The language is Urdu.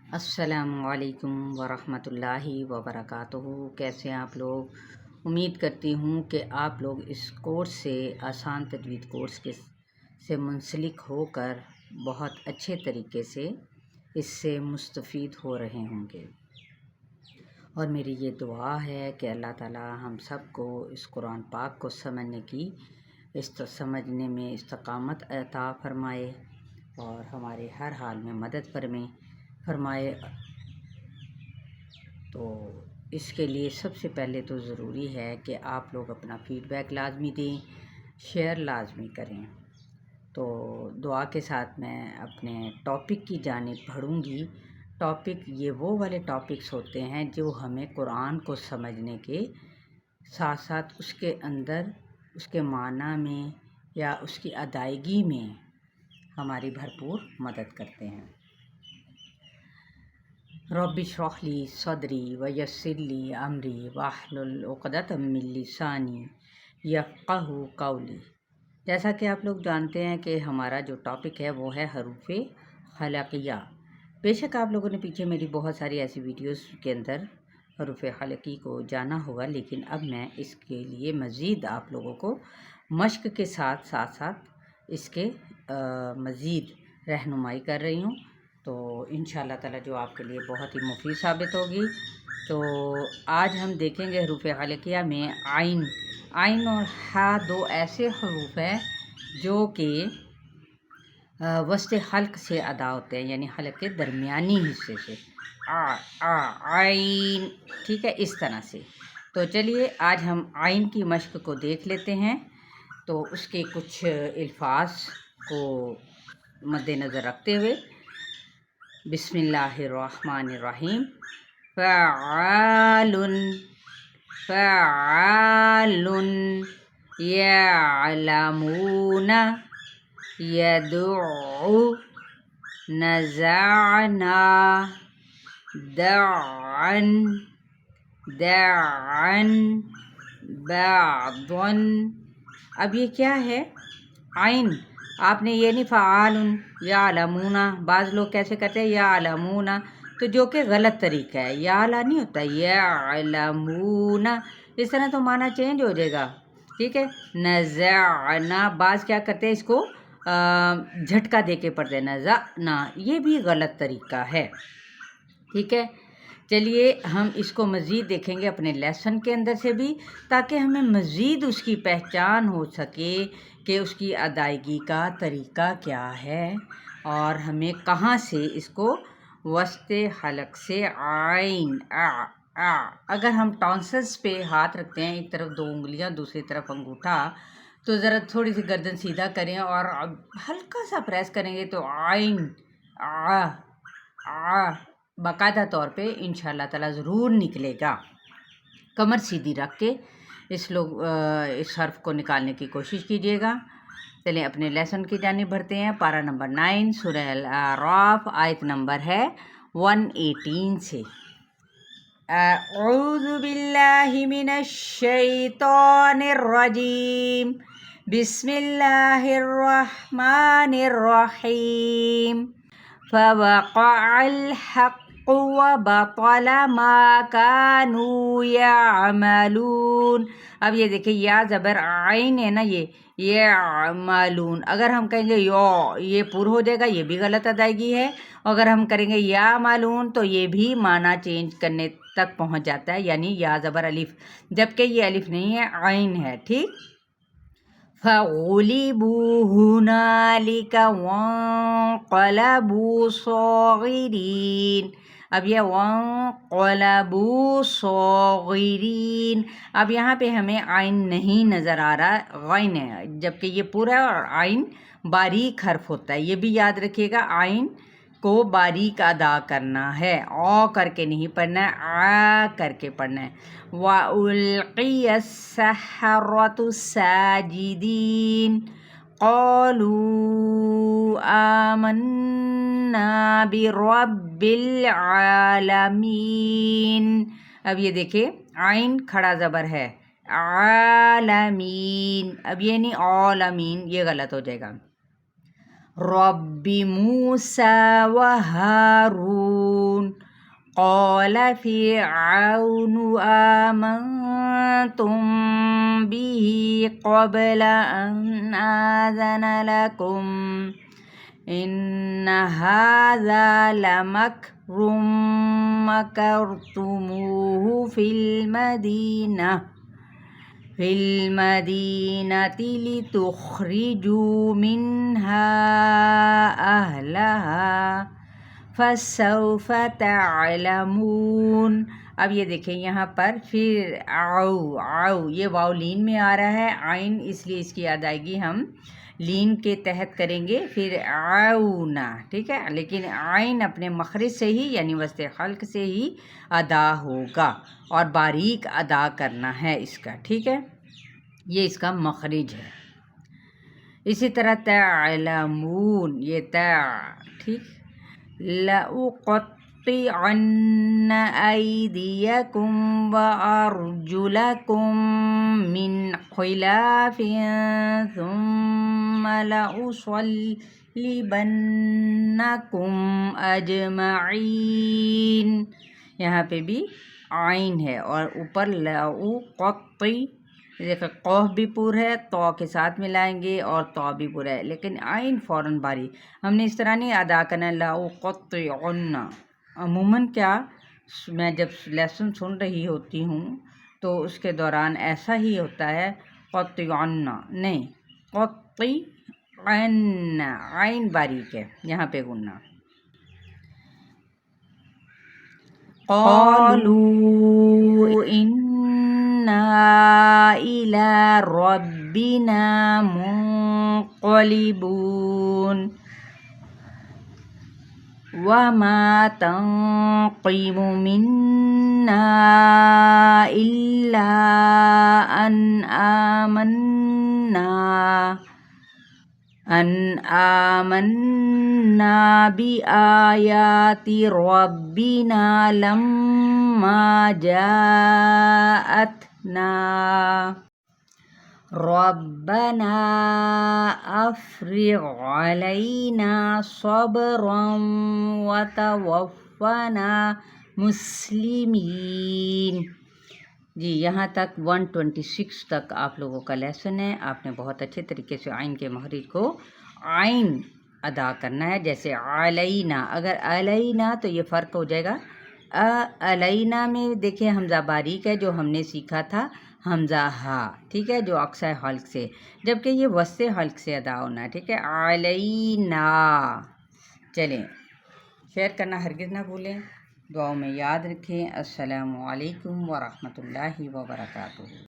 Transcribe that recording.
السلام علیکم ورحمۃ اللہ وبرکاتہ۔ کیسے ہیں آپ لوگ؟ امید کرتی ہوں کہ آپ لوگ اس کورس سے آسان تجوید کورس سے منسلک ہو کر بہت اچھے طریقے سے اس سے مستفید ہو رہے ہوں گے، اور میری یہ دعا ہے کہ اللہ تعالی ہم سب کو اس قرآن پاک کو سمجھنے میں استقامت عطا فرمائے اور ہمارے ہر حال میں مدد فرمائے۔ تو اس کے لیے سب سے پہلے تو ضروری ہے کہ آپ لوگ اپنا فیڈ بیک لازمی دیں، شیئر لازمی کریں۔ تو دعا کے ساتھ میں اپنے ٹاپک کی جانب بڑھوں گی۔ ٹاپک یہ وہ والے ٹاپکس ہوتے ہیں جو ہمیں قرآن کو سمجھنے کے ساتھ ساتھ اس کے اندر اس کے معنی میں یا اس کی ادائیگی میں ہماری بھرپور مدد کرتے ہیں۔ رب اشرح لی صدری ویسر لی امری واحلل عقدۃ من لسانی یفقہوا قولی۔ جیسا کہ آپ لوگ جانتے ہیں کہ ہمارا جو ٹاپک ہے وہ ہے حروف خلقیہ۔ بے شک آپ لوگوں نے پیچھے میری بہت ساری ایسی ویڈیوز کے اندر حروف خلقی کو جانا ہوگا، لیکن اب میں اس کے لیے مزید آپ لوگوں کو مشق کے ساتھ اس کے مزید رہنمائی کر رہی ہوں، تو انشاءاللہ تعالی جو آپ کے لیے بہت ہی مفید ثابت ہوگی۔ تو آج ہم دیکھیں گے حروف خلقیہ میں عین اور ہا دو ایسے حروف ہیں جو کہ وسط حلق سے ادا ہوتے ہیں، یعنی حلق کے درمیانی حصے سے عین، ٹھیک ہے، اس طرح سے۔ تو چلیے آج ہم عین کی مشق کو دیکھ لیتے ہیں۔ تو اس کے کچھ الفاظ کو مد نظر رکھتے ہوئے بسم اللہ الرحمن الرحیم۔ فعال فعال یعلمون یدعو نزعنا دعا دعا بعضا۔ اب یہ کیا ہے؟ عین آپ نے یہ نہیں فعال یعلمون، بعض لوگ کیسے کرتے ہیں یعلمون، تو جو کہ غلط طریقہ ہے، یعلا نہیں ہوتا یعلمون، اس طرح تو معنی چینج ہو جائے گا، ٹھیک ہے۔ نزعنا، بعض کیا کرتے ہیں اس کو جھٹکا دے کے پڑھتے ہیں نزعنا، یہ بھی غلط طریقہ ہے، ٹھیک ہے۔ چلیے ہم اس کو مزید دیکھیں گے اپنے لیسن کے اندر سے بھی، تاکہ ہمیں مزید اس کی پہچان ہو سکے کہ اس کی ادائیگی کا طریقہ کیا ہے، اور ہمیں کہاں سے اس کو وسط حلق سے عین اگر ہم ٹانسلز پہ ہاتھ رکھتے ہیں، ایک طرف 2 انگلیاں دوسری طرف انگوٹھا، تو ذرا تھوڑی سی گردن سیدھا کریں اور ہلکا سا پریس کریں گے تو عین باقاعدہ طور پہ انشاءاللہ تعالی ضرور نکلے گا۔ کمر سیدھی رکھ کے اس حرف کو نکالنے کی کوشش کیجیے گا۔ چلیں اپنے لیسن کی جانب بڑھتے ہیں۔ پارہ نمبر 9 سورہ الاعراف، آیت نمبر ہے 118 سے۔ اعوذ باللہ من الشیطان الرجیم، بسم اللہ الرحمن الرحیم۔ فوقع الحق وبطل ما كانوا يعملون۔ اب یہ دیکھیں یا زبر عین ہے نا، یہ یعملون، اگر ہم کہیں گے یہ پر ہو جائے گا، یہ بھی غلط ادائیگی ہے، اگر ہم کریں گے یا معلون تو یہ بھی معنی چینج کرنے تک پہنچ جاتا ہے، یعنی یا زبر الف، جبکہ یہ الف نہیں ہے، عین ہے، ٹھیک۔ فَغُلِبُوا هُنَالِكَ وَانقَلَبُوا صَاغِرِينَ۔ اب یہ وَانقَلَبُوا صَاغِرِينَ، اب یہاں پہ ہمیں عین نہیں نظر آ رہا، غین ہے، جبکہ یہ پورا اور عین باریک حرف ہوتا ہے، یہ بھی یاد رکھیے گا، عین کو باریک ادا کرنا ہے، او کر کے نہیں پڑھنا ہے، آ کر کے پڑھنا ہے۔ وَأُلْقِيَ السَّحَرَةُ سَاجِدِينَ قَالُوا آمَنَّا بِرَبِّ الْعَالَمِينَ۔ اب یہ دیکھیں عین کھڑا زبر ہے، عالمین، اب یہ نہیں عالمین، یہ غلط ہو جائے گا۔ رب موسیٰ و ہارون، قال فرعون آمنتم به قبل أن آذن لكم إن هذا لمكر مكرتموه في المدينة لتخرجوا منها أهلها فسوف تعلمون. اب یہ دیکھیں یہاں پر پھر عو یہ واو لین میں آ رہا ہے، عین اس لیے اس کی ادائیگی ہم لین کے تحت کریں گے، پھر عونا، ٹھیک ہے، لیکن عین اپنے مخرج سے ہی یعنی وسط خلق سے ہی ادا ہوگا اور باریک ادا کرنا ہے اس کا، ٹھیک ہے، یہ اس کا مخرج ہے۔ اسی طرح تعلمون، یہ ٹھیک، لَأُقَطِّعَنَّ أَيْدِيَكُمْ وَأَرْجُلَكُمْ مِنْ خِلَافٍ ثُمَّ لَأُصَلِّبَنَّكُمْ أَجْمَعِينَ۔ یہاں پہ بھی عین ہے اور اوپر لَأُقَطِّ، دیکھیں قوف بھی پور ہے، تو کے ساتھ ملائیں گے اور تو بھی پور ہے، لیکن عین فوراً باری، ہم نے اس طرح نہیں ادا کرنا لَأُقَطِّعَنَّ۔ عموماً کیا میں جب لیسن سن رہی ہوتی ہوں تو اس کے دوران ایسا ہی ہوتا ہے، قطعن نہیں، قطعن، عین باریک ہے، یہاں پہ گننا۔ قالوا إنا إلى ربنا منقلبون وما تنقم منا إلا أن آمنا بآيات ربنا لما جاءتنا ربنا أفرغ علينا صبرا وتوفنا مسلمین۔ جی یہاں تک 126 تک آپ لوگوں کا لیسن ہے، آپ نے بہت اچھے طریقے سے عین کے مخرج کو عین ادا کرنا ہے، جیسے علینا، اگر علینا تو یہ فرق ہو جائے گا، علینا میں دیکھیں حمزہ باریک ہے جو ہم نے سیکھا تھا حمزہ ہا، ٹھیک ہے، جو اقصی حلق سے، جبکہ یہ وسط حلق سے ادا ہونا ہے، ٹھیک ہے، علینا۔ چلیں شیئر کرنا ہرگز نہ بھولیں، دعاؤں میں یاد رکھیں۔ السلام علیکم ورحمۃ اللہ وبرکاتہ۔